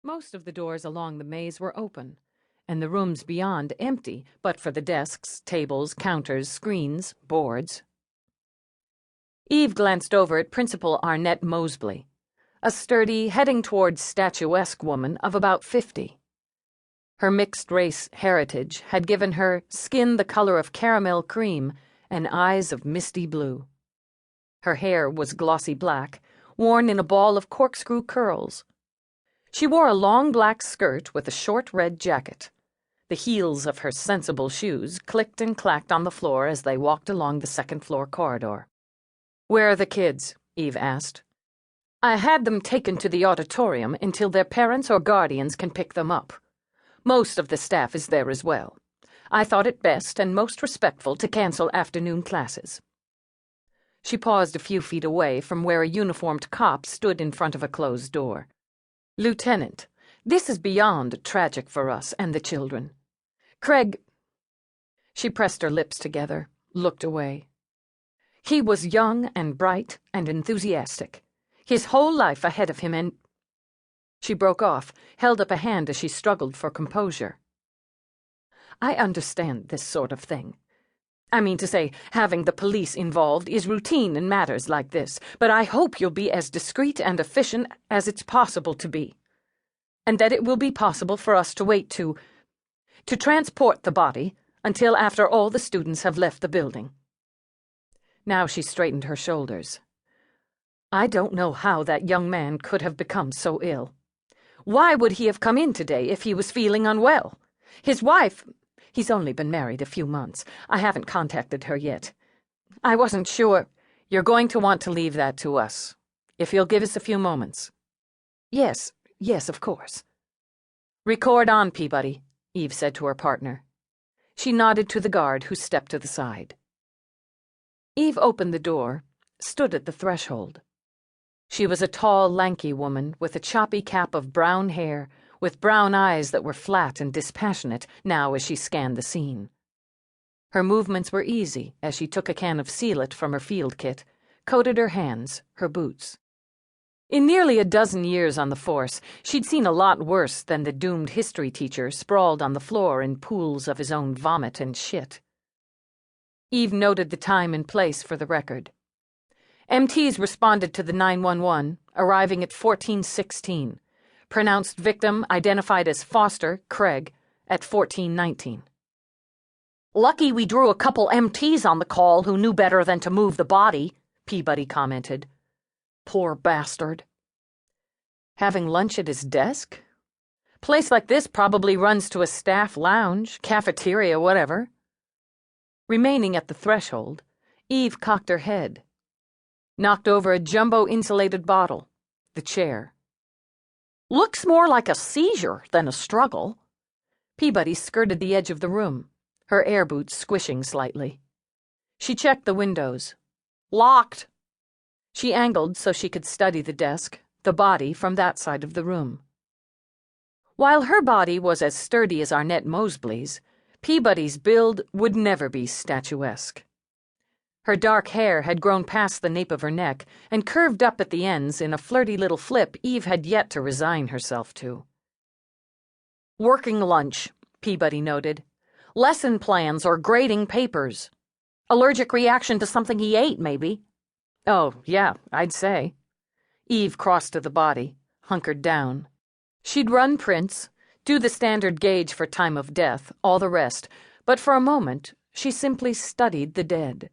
Most of the doors along the maze were open, and the rooms beyond empty, but for the desks, tables, counters, screens, boards. Eve glanced over at Principal Arnett Moseley, a sturdy, heading towards statuesque woman of about 50. Her mixed-race heritage had given her skin the color of caramel cream and eyes of misty blue. Her hair was glossy black, worn in a ball of corkscrew curls. She wore a long black skirt with a short red jacket. The heels of her sensible shoes clicked and clacked on the floor as they walked along the second-floor corridor. "Where are the kids?" Eve asked. "I had them taken to the auditorium until their parents or guardians can pick them up. Most of the staff is there as well. I thought it best and most respectful to cancel afternoon classes." She paused a few feet away from where a uniformed cop stood in front of a closed door. "Lieutenant, this is beyond tragic for us and the children. Craig—" She pressed her lips together, looked away. "He was young and bright and enthusiastic. His whole life ahead of him and—" She broke off, held up a hand as she struggled for composure. "I understand this sort of thing. I mean to say, having the police involved is routine in matters like this, but I hope you'll be as discreet and efficient as it's possible to be, and that it will be possible for us to wait to transport the body until after all the students have left the building." Now she straightened her shoulders. "I don't know how that young man could have become so ill. Why would he have come in today if he was feeling unwell? His wife— He's only been married a few months. I haven't contacted her yet. I wasn't sure—" "You're going to want to leave that to us, if you'll give us a few moments." Yes, of course." "Record on, Peabody," Eve said to her partner. She nodded to the guard, who stepped to the side. Eve opened the door, stood at the threshold. She was a tall, lanky woman with a choppy cap of brown hair, with brown eyes that were flat and dispassionate now as she scanned the scene. Her movements were easy as she took a can of Seal-It from her field kit, coated her hands, her boots. In nearly a dozen years on the force, she'd seen a lot worse than the doomed history teacher sprawled on the floor in pools of his own vomit and shit. Eve noted the time and place for the record. MTs responded to the 911, arriving at 14:16. Pronounced victim identified as Foster, Craig, at 14:19. "Lucky we drew a couple MTs on the call who knew better than to move the body," Peabody commented. "Poor bastard." Having lunch at his desk? Place like this probably runs to a staff lounge, cafeteria, whatever. Remaining at the threshold, Eve cocked her head. Knocked over a jumbo insulated bottle. The chair. "Looks more like a seizure than a struggle." Peabody skirted the edge of the room, her air boots squishing slightly. She checked the windows. "Locked." She angled so she could study the desk, the body from that side of the room. While her body was as sturdy as Arnett Moseley's, Peabody's build would never be statuesque. Her dark hair had grown past the nape of her neck and curved up at the ends in a flirty little flip Eve had yet to resign herself to. "Working lunch," Peabody noted. "Lesson plans or grading papers. Allergic reaction to something he ate, maybe." "Oh, yeah, I'd say." Eve crossed to the body, hunkered down. She'd run prints, do the standard gauge for time of death, all the rest, but for a moment she simply studied the dead.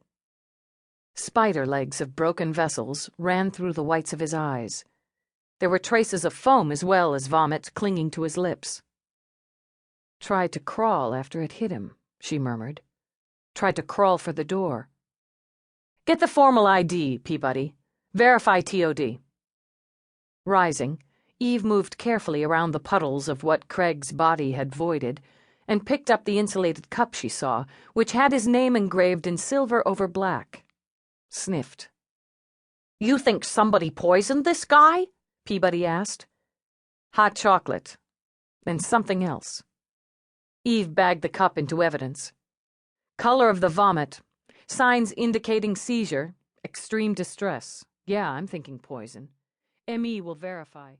Spider legs of broken vessels ran through the whites of his eyes. There were traces of foam as well as vomit clinging to his lips. "Tried to crawl after it hit him," she murmured. "Tried to crawl for the door." "Get the formal ID, Peabody. Verify TOD." Rising, Eve moved carefully around the puddles of what Craig's body had voided and picked up the insulated cup she saw, which had his name engraved in silver over black. Sniffed. "You think somebody poisoned this guy?" Peabody asked. "Hot chocolate. And something else." Eve bagged the cup into evidence. "Color of the vomit. Signs indicating seizure. Extreme distress. Yeah, I'm thinking poison. ME will verify."